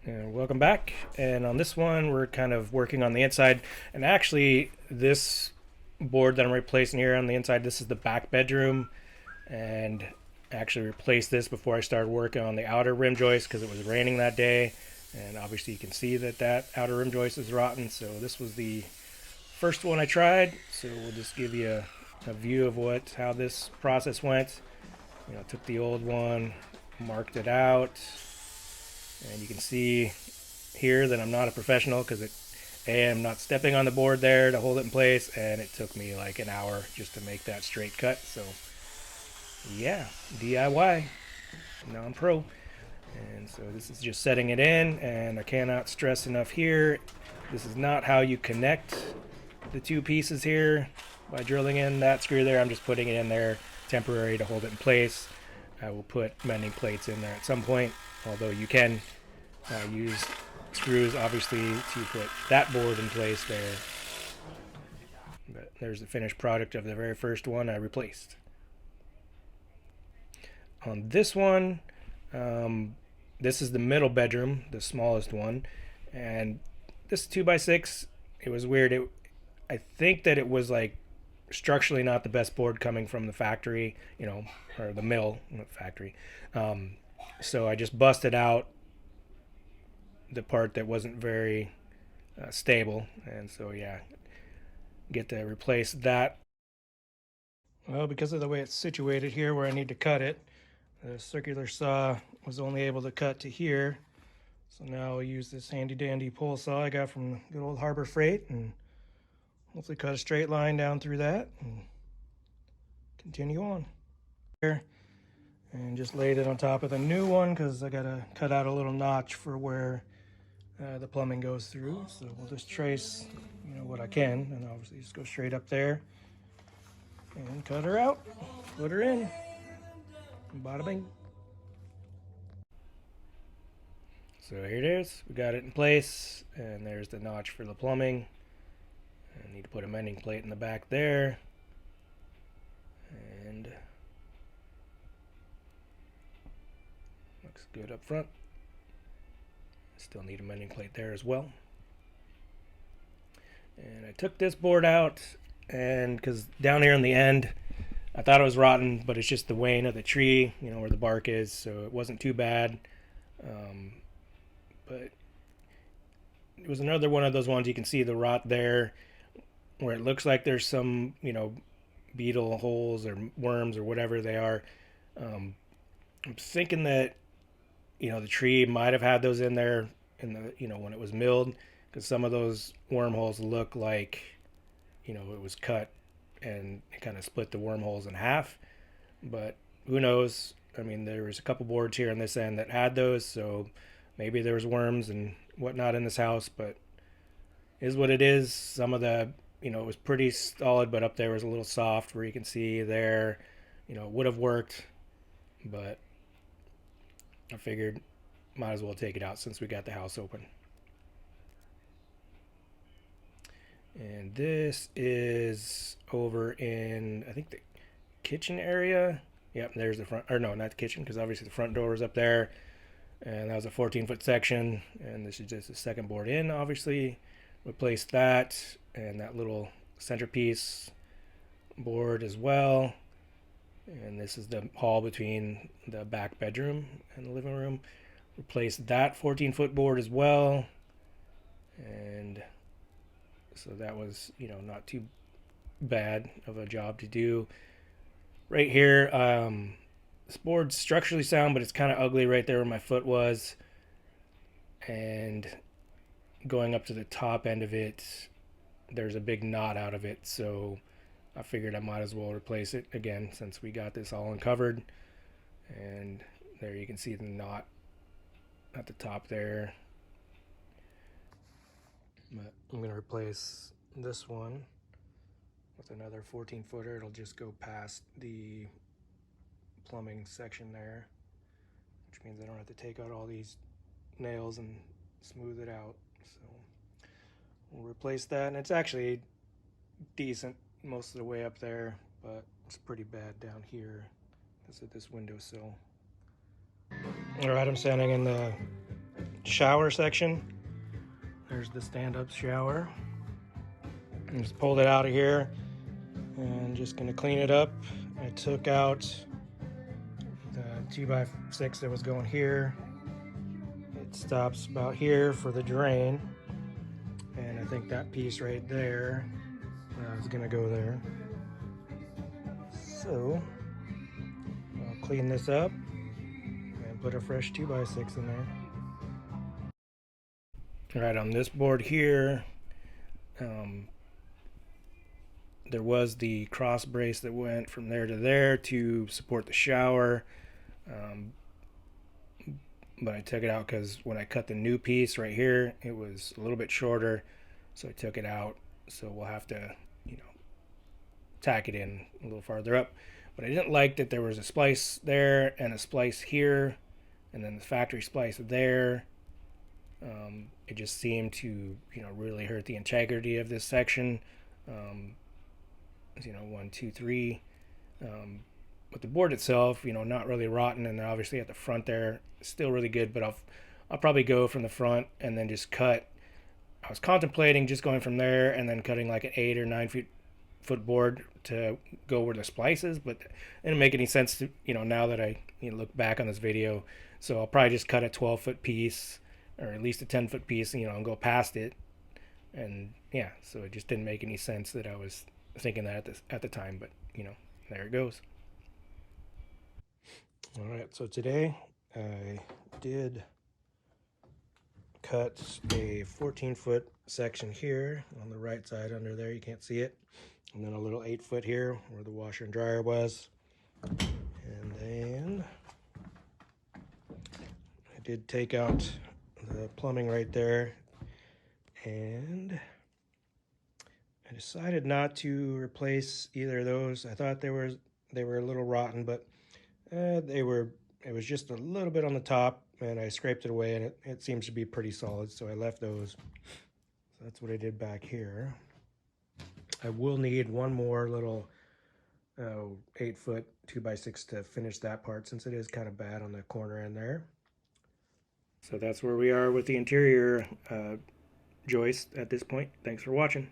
And welcome back. And on this one, we're kind of working on the inside. And actually, this board that I'm replacing here on the inside, this is the back bedroom. And I actually replaced this before I started working on the outer rim joist because it was raining that day. And obviously, you can see that that outer rim joist is rotten. So this was the first one I tried. So we'll just give you a view of how this process went. Took the old one, marked it out, and you can see here that I'm not a professional because I'm not stepping on the board there to hold it in place, and it took me like an hour just to make that straight cut. So yeah, DIY, non-pro. And so this is just setting it in, and I cannot stress enough here, this is not how you connect the two pieces here by drilling in that screw there. I'm just putting it in there temporary to hold it in place. I will put mending plates in there at some point, although you can use screws obviously to put that board in place there. But there's the finished product of the very first one I replaced. On this one, this is the middle bedroom, the smallest one, and this 2x6, it was weird. I think that it was like structurally not the best board coming from the factory, or the mill, not factory. So I just busted out the part that wasn't very stable, and so yeah, get to replace that. Well, because of the way it's situated here where I need to cut it, the circular saw was only able to cut to here. So now I'll use this handy dandy pole saw I got from good old Harbor Freight and hopefully cut a straight line down through that and continue on. Here, and just laid it on top of the new one because I gotta cut out a little notch for where the plumbing goes through. So we'll just trace, what I can, and obviously just go straight up there and cut her out, put her in, bada bing. So here it is. We got it in place, and there's the notch for the plumbing. I need to put a mending plate in the back there, and looks good up front. Still need a mending plate there as well. And I took this board out, and because down here in the end, I thought it was rotten, but it's just the wane of the tree, where the bark is, so it wasn't too bad. But it was another one of those ones you can see the rot there, where it looks like there's some, beetle holes or worms or whatever they are. I'm thinking that, the tree might have had those in there in the, when it was milled, because some of those wormholes look like, it was cut and it kind of split the wormholes in half. But who knows? I mean, there was a couple boards here on this end that had those, so maybe there was worms and whatnot in this house, but is what it is. Some of the, it was pretty solid, but up there was a little soft where you can see there, it would have worked, but I figured might as well take it out since we got the house open. And this is over in, I think, the kitchen area. Yep, there's the front, or no, not the kitchen, because obviously the front door is up there. And that was a 14-foot section. And this is just the second board in, obviously. Replaced that and that little centerpiece board as well. And this is the hall between the back bedroom and the living room. Replaced that 14-foot board as well. And so that was, not too bad of a job to do. Right here, this board's structurally sound, but it's kind of ugly right there where my foot was. And going up to the top end of it, there's a big knot out of it. So I figured I might as well replace it again since we got this all uncovered. And there you can see the knot at the top there. But I'm going to replace this one with another 14-footer. It'll just go past the plumbing section there, which means I don't have to take out all these nails and smooth it out. So we'll replace that, and it's actually decent most of the way up there, but it's pretty bad down here. That's at this windowsill. All right, I'm standing in the shower section. There's the stand-up shower. I just pulled it out of here and just gonna clean it up. I took out the 2x6 that was going here. It stops about here for the drain, and I think that piece right there is gonna go there. So I'll clean this up and put a fresh 2x6 in there. All right, on this board here, there was the cross brace that went from there to there to support the shower, but I took it out because when I cut the new piece right here, it was a little bit shorter, so I took it out. So we'll have to, tack it in a little farther up. But I didn't like that there was a splice there and a splice here, and then the factory splice there. It just seemed to, really hurt the integrity of this section. 1, 2, 3. But the board itself, not really rotten, and obviously at the front there, still really good. But I'll probably go from the front and then just cut. I was contemplating just going from there and then cutting like an 8 or 9 foot board to go where the splice is, but it didn't make any sense to, now that I look back on this video. So I'll probably just cut a 12-foot piece or at least a 10-foot piece, and go past it. And yeah, so it just didn't make any sense that I was thinking that at the time, but there it goes. All right, so today I did cut a 14-foot section here on the right side under there. You can't see it. And then a little 8-foot here where the washer and dryer was. And then I did take out the plumbing right there. And I decided not to replace either of those. I thought they were a little rotten, but it was just a little bit on the top, and I scraped it away, and it seems to be pretty solid, so I left those. So that's what I did back here. I will need one more little 8-foot 2x6 to finish that part, since it is kind of bad on the corner end there. So that's where we are with the interior joist at this point. Thanks for watching.